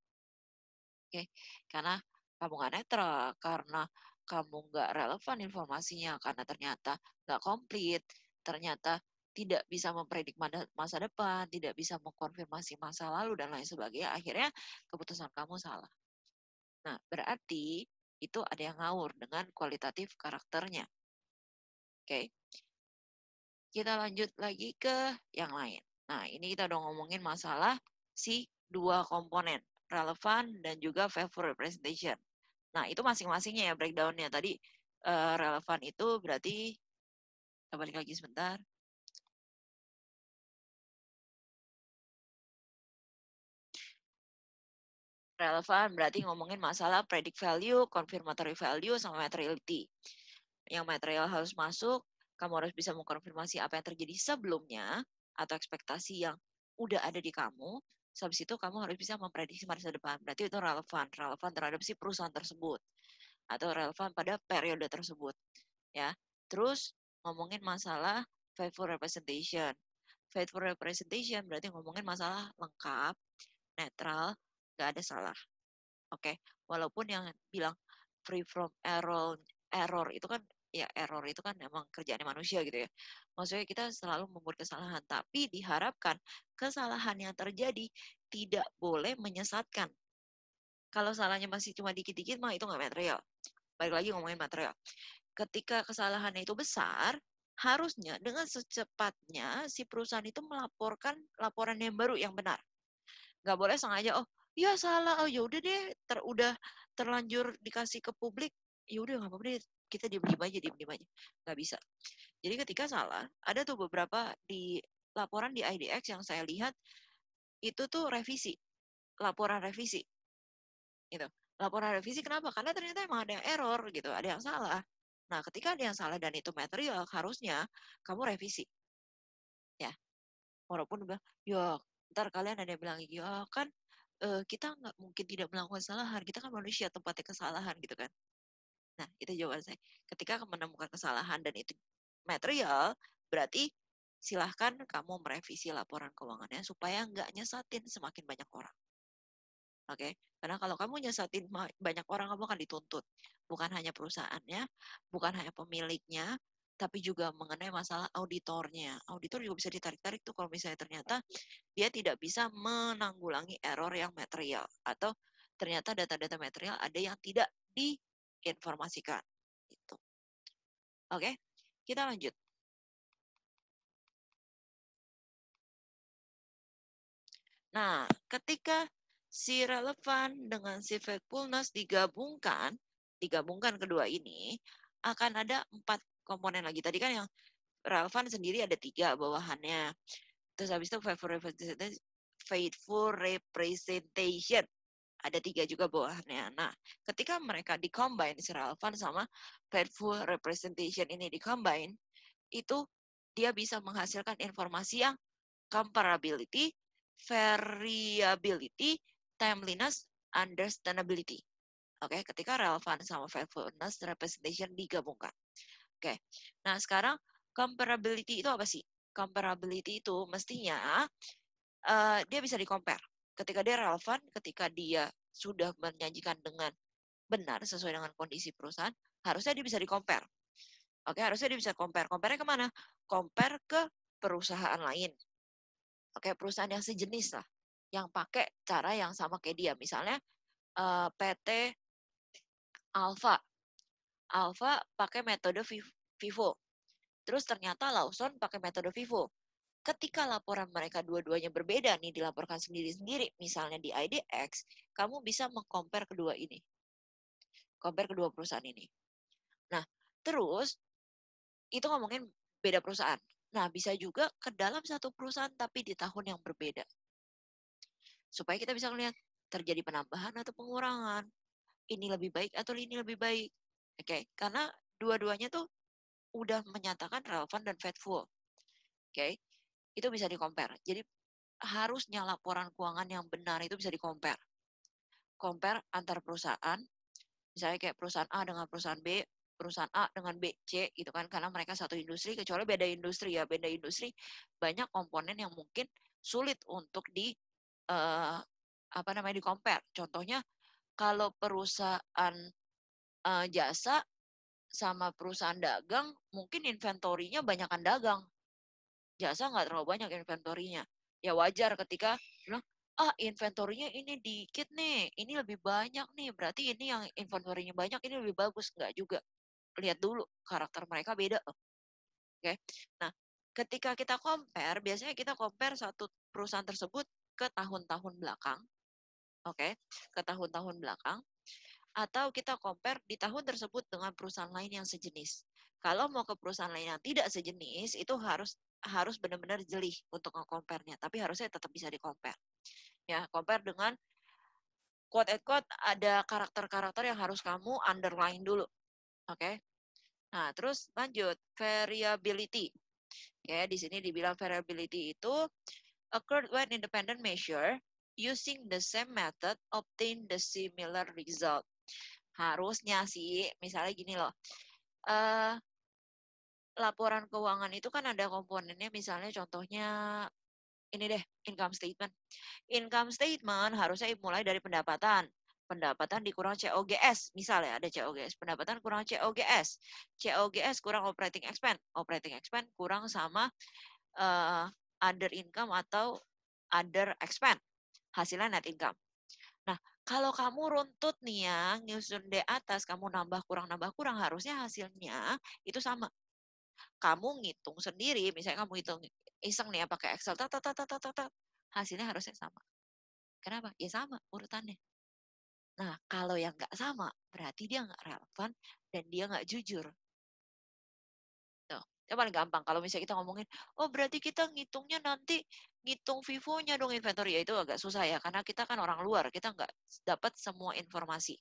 Oke. Karena kamu nggak netral, karena kamu nggak relevan informasinya, karena ternyata nggak komplit, ternyata tidak bisa mempredik masa depan, tidak bisa mengkonfirmasi masa lalu, dan lain sebagainya, akhirnya keputusan kamu salah. Nah, berarti itu ada yang ngawur dengan kualitatif karakternya. Oke, kita lanjut lagi ke yang lain. Nah, ini kita udah ngomongin masalah si dua komponen, relevan dan juga favor representation. Nah, itu masing-masingnya ya breakdown-nya. Tadi relevan itu berarti, kita balik lagi sebentar. Relevan berarti ngomongin masalah predict value, confirmatory value, sama materiality. Yang material harus masuk, kamu harus bisa mengkonfirmasi apa yang terjadi sebelumnya, atau ekspektasi yang udah ada di kamu. Habis itu kamu harus bisa memprediksi masa depan. Berarti itu relevan. Relevan terhadap si perusahaan tersebut. Atau relevan pada periode tersebut. Ya. Terus ngomongin masalah faithful representation. Faithful representation berarti ngomongin masalah lengkap, netral, nggak ada salah. Oke, walaupun yang bilang free from error itu kan ya error itu kan memang kerjaannya manusia gitu ya. Maksudnya kita selalu membuat kesalahan, tapi diharapkan kesalahan yang terjadi tidak boleh menyesatkan. Kalau salahnya masih cuma dikit-dikit mah itu nggak material. Balik lagi ngomongin material. Ketika kesalahannya itu besar, harusnya dengan secepatnya si perusahaan itu melaporkan laporan yang baru yang benar. Nggak boleh sengaja, oh ya salah, oh ya udah deh, udah terlanjur dikasih ke publik, ya udah nggak apa-apa deh, kita diem-diem aja. Nggak bisa. Jadi ketika salah, ada tuh beberapa di laporan di IDX yang saya lihat, itu tuh revisi, laporan revisi. Gitu. Laporan revisi kenapa? Karena ternyata emang ada yang error gitu, ada yang salah. Nah, ketika ada yang salah dan itu material, harusnya kamu revisi. Ya, walaupun udah, ya ntar kalian ada yang bilang, ya kan kita nggak mungkin tidak melakukan kesalahan, kita kan manusia tempatnya kesalahan gitu kan. Nah, itu jawaban saya. Ketika kamu menemukan kesalahan dan itu material, berarti silahkan kamu merevisi laporan keuangannya supaya nggak nyesatin semakin banyak orang. Oke, karena kalau kamu nyesatin banyak orang, kamu akan dituntut. Bukan hanya perusahaannya, bukan hanya pemiliknya, tapi juga mengenai masalah auditornya. Auditor juga bisa ditarik-tarik tuh kalau misalnya ternyata dia tidak bisa menanggulangi error yang material. Atau ternyata data-data material ada yang tidak diinformasikan. Gitu. Oke, kita lanjut. Nah, ketika si relevan dengan si factfulness digabungkan kedua ini, akan ada 4 komponen lagi. Tadi kan yang relevan sendiri ada 3 bawahannya. Terus habis itu faithful representation. Ada 3 juga bawahannya. Nah, ketika mereka di-combine, si relevan sama faithful representation ini di-combine, itu dia bisa menghasilkan informasi yang comparability, variability, timeliness, understandability. Oke, ketika relevan sama faithfulness representation digabungkan. Oke. Nah, sekarang comparability itu apa sih? Comparability itu mestinya dia bisa di-compare. Ketika dia relevan, ketika dia sudah menyajikan dengan benar sesuai dengan kondisi perusahaan, harusnya dia bisa di-compare. Oke, harusnya dia bisa compare. Compare-nya kemana? Compare ke perusahaan lain. Oke, perusahaan yang sejenis lah, yang pakai cara yang sama kayak dia. Misalnya PT Alfa. Alfa pakai metode Vivo. Terus ternyata Lawson pakai metode Vivo. Ketika laporan mereka dua-duanya berbeda nih, dilaporkan sendiri-sendiri, misalnya di IDX, kamu bisa mengcompare kedua ini. Compare kedua perusahaan ini. Nah, terus itu ngomongin beda perusahaan. Nah, bisa juga ke dalam satu perusahaan tapi di tahun yang berbeda. Supaya kita bisa melihat terjadi penambahan atau pengurangan. Ini lebih baik atau ini lebih baik. Oke, karena dua-duanya tuh udah menyatakan relevan dan faithful. Oke, itu bisa di-compare. Jadi harusnya laporan keuangan yang benar itu bisa di-compare. Compare antar perusahaan, misalnya kayak perusahaan A dengan perusahaan B, perusahaan A dengan B, C gitu kan, karena mereka satu industri, kecuali beda industri ya, beda industri banyak komponen yang mungkin sulit untuk apa namanya di-compare. Contohnya kalau perusahaan jasa sama perusahaan dagang, mungkin inventorinya banyakan dagang. Jasa nggak terlalu banyak inventorinya. Ya wajar ketika bilang, inventorinya ini dikit nih, ini lebih banyak nih, berarti ini yang inventorinya banyak, ini lebih bagus. Nggak juga. Lihat dulu, karakter mereka beda. Oke. Nah, ketika kita compare, biasanya kita compare satu perusahaan tersebut ke tahun-tahun belakang. Oke, ke tahun-tahun belakang. Atau kita compare di tahun tersebut dengan perusahaan lain yang sejenis. Kalau mau ke perusahaan lain yang tidak sejenis, itu harus benar-benar jeli untuk nge-compare-nya. Tapi harusnya tetap bisa di-compare. Ya, compare dengan quote and quote ada karakter-karakter yang harus kamu underline dulu. Oke. Nah, terus lanjut variability. Oke, di sini dibilang variability itu occurred when independent measure using the same method obtain the similar result. Harusnya sih, misalnya gini loh, laporan keuangan itu kan ada komponennya, misalnya contohnya ini deh, income statement. Income statement harusnya mulai dari pendapatan. Pendapatan dikurang COGS, misalnya ada COGS. Pendapatan kurang COGS. COGS kurang operating expense. Operating expense kurang sama other income atau other expense. Hasilnya net income. Nah, kalau kamu runtut nih ya, nyusun di atas, kamu nambah kurang, harusnya hasilnya itu sama. Kamu ngitung sendiri, misalnya kamu hitung iseng nih ya pakai Excel, hasilnya harusnya sama. Kenapa? Ya sama urutannya. Nah, kalau yang nggak sama, berarti dia nggak relevan dan dia nggak jujur. Tuh, itu paling gampang. Kalau misalnya kita ngomongin, oh berarti kita ngitungnya nanti ngitung Vivo-nya dong inventory. Ya itu agak susah ya, karena kita kan orang luar, kita nggak dapat semua informasi.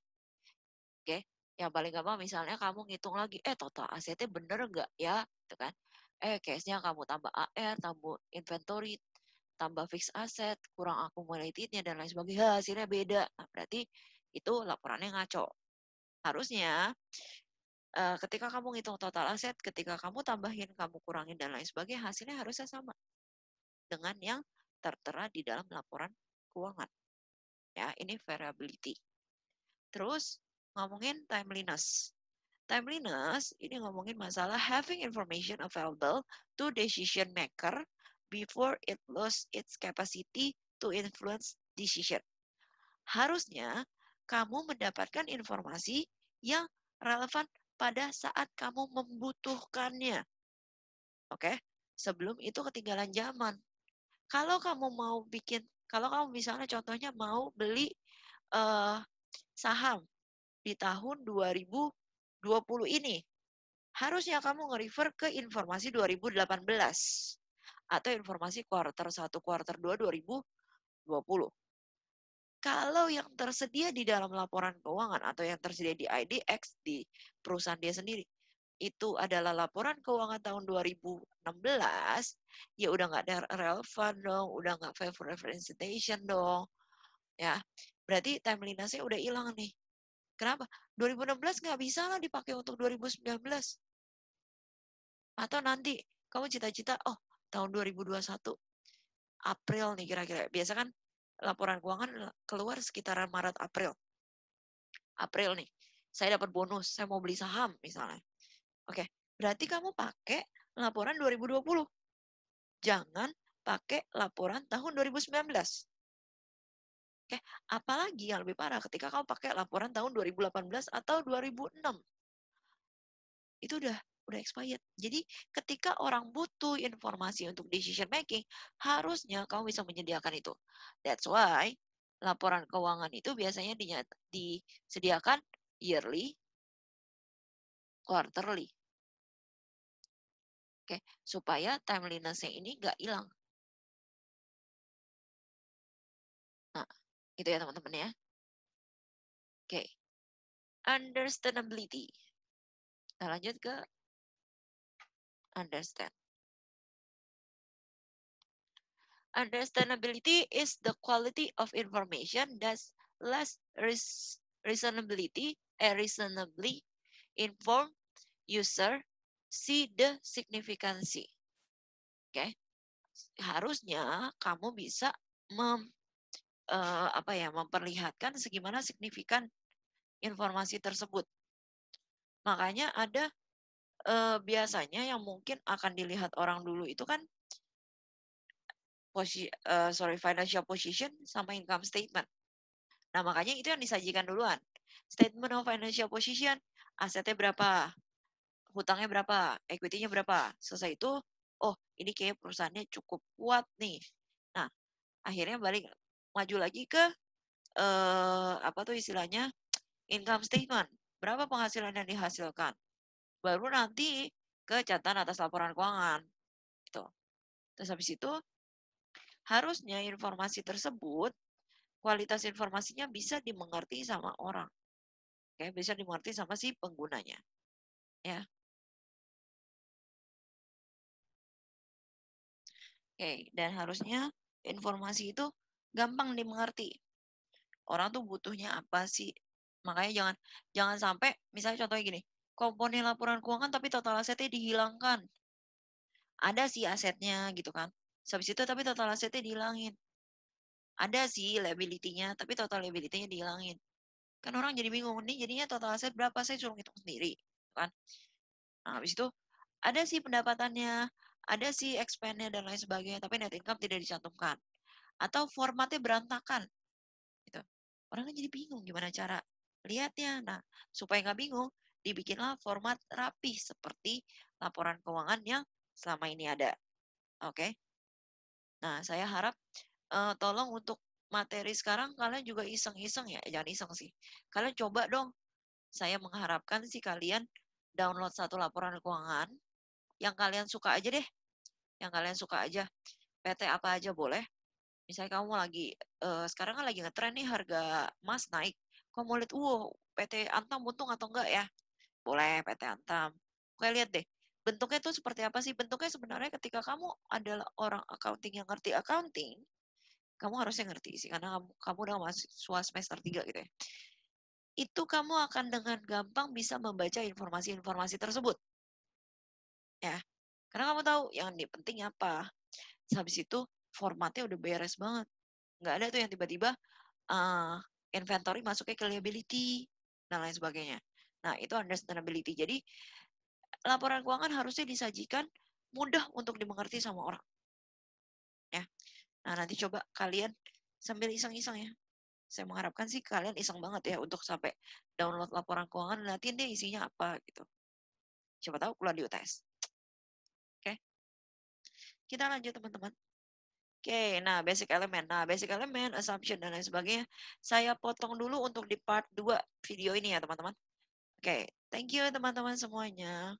Oke, Yang paling gampang misalnya kamu ngitung lagi, total asetnya bener nggak ya? Gitu kan. Case-nya kamu tambah AR, tambah inventory, tambah fixed asset, kurang accumulated-nya dan lain sebagainya, hasilnya beda. Nah, berarti itu laporannya ngaco. Harusnya ketika kamu ngitung total aset, ketika kamu tambahin, kamu kurangin dan lain sebagainya, hasilnya harusnya sama dengan yang tertera di dalam laporan keuangan. Ya, ini variability. Terus ngomongin timeliness. Timeliness ini ngomongin masalah having information available to decision maker before it lose its capacity to influence decision. Harusnya kamu mendapatkan informasi yang relevan pada saat kamu membutuhkannya. Oke? Sebelum itu ketinggalan zaman. Kalau kamu misalnya contohnya mau beli saham di tahun 2020 ini, harusnya kamu nge-refer ke informasi 2018 atau informasi kuartal 1, kuartal 2 2020. Kalau yang tersedia di dalam laporan keuangan atau yang tersedia di IDX di perusahaan dia sendiri, itu adalah laporan keuangan tahun 2016, ya udah nggak relevan dong, udah nggak fair representation dong, ya. Berarti timeliness-nya udah hilang nih. Kenapa? 2016 nggak bisa lah dipakai untuk 2019. Atau nanti kamu cita-cita, oh tahun 2021 April nih kira-kira. Biasa kan laporan keuangan keluar sekitaran Maret April. April nih, saya dapat bonus, saya mau beli saham misalnya. Oke, berarti kamu pakai laporan 2020. Jangan pakai laporan tahun 2019. Oke, apalagi yang lebih parah ketika kamu pakai laporan tahun 2018 atau 2006. Itu udah expired. Jadi ketika orang butuh informasi untuk decision making, harusnya kamu bisa menyediakan itu. That's why laporan keuangan itu biasanya disediakan yearly, quarterly. Oke, supaya timeliness-nya ini nggak hilang. Nah, gitu ya teman-teman ya. Oke, understandability. Kita lanjut ke understand. Understandability is the quality of information that's less reasonably informed user see the significancy. Oke, harusnya kamu bisa memperlihatkan segimana signifikan informasi tersebut. Makanya ada biasanya yang mungkin akan dilihat orang dulu itu kan financial position sama income statement. Nah, makanya itu yang disajikan duluan. Statement of financial position, asetnya berapa, hutangnya berapa, equity-nya berapa. Selesai itu, oh ini kayak perusahaannya cukup kuat nih. Nah, akhirnya maju lagi ke apa tuh istilahnya income statement. Berapa penghasilan yang dihasilkan. Baru nanti ke catatan atas laporan keuangan. Gitu. Terus habis itu harusnya informasi tersebut kualitas informasinya bisa dimengerti sama orang. Oke, bisa dimengerti sama si penggunanya. Ya. Oke, dan harusnya informasi itu gampang dimengerti. Orang tuh butuhnya apa sih? Makanya jangan sampai misalnya contohnya gini, komponen laporan keuangan tapi total asetnya dihilangkan. Ada sih asetnya gitu kan. Habis itu tapi total asetnya dihilangin. Ada sih liability-nya, tapi total liability-nya dihilangin. Kan orang jadi bingung, nih jadinya total aset berapa, saya suruh ngitung sendiri. Kan? Nah, habis itu ada sih pendapatannya, ada sih expense-nya dan lain sebagainya, tapi net income tidak dicantumkan. Atau formatnya berantakan. Gitu. Orang kan jadi bingung gimana cara lihatnya. Nah, supaya nggak bingung, dibikinlah format rapih seperti laporan keuangan yang selama ini ada. Oke. Nah, saya harap tolong untuk materi sekarang kalian juga iseng-iseng ya, jangan iseng sih. Kalian coba dong. Saya mengharapkan sih kalian download satu laporan keuangan yang kalian suka aja deh. Yang kalian suka aja. PT apa aja boleh. Misalnya kamu lagi sekarang kan lagi ngetren nih harga emas naik. Kamu mau lihat, wow, PT Antam untung atau enggak ya? Boleh PT Antam. Oke, lihat deh. Bentuknya tuh seperti apa sih? Bentuknya sebenarnya ketika kamu adalah orang accounting yang ngerti accounting, kamu harusnya ngerti sih, karena kamu udah mahasiswa semester 3 gitu ya. Itu kamu akan dengan gampang bisa membaca informasi-informasi tersebut. Ya, karena kamu tahu yang penting apa. Habis itu formatnya udah beres banget. Nggak ada tuh yang tiba-tiba uh, inventory masuknya ke liability dan lain sebagainya. Nah, itu understandability. Jadi, laporan keuangan harusnya disajikan mudah untuk dimengerti sama orang. Ya. Nah, nanti coba kalian sambil iseng-iseng ya. Saya mengharapkan sih kalian iseng banget ya untuk sampai download laporan keuangan, nanti dia isinya apa gitu. Siapa tahu keluar di UTS. Oke, kita lanjut teman-teman. Oke, nah basic elemen. Nah, basic elemen, assumption, dan lain sebagainya. Saya potong dulu untuk di part 2 video ini ya teman-teman. Oke, thank you teman-teman semuanya.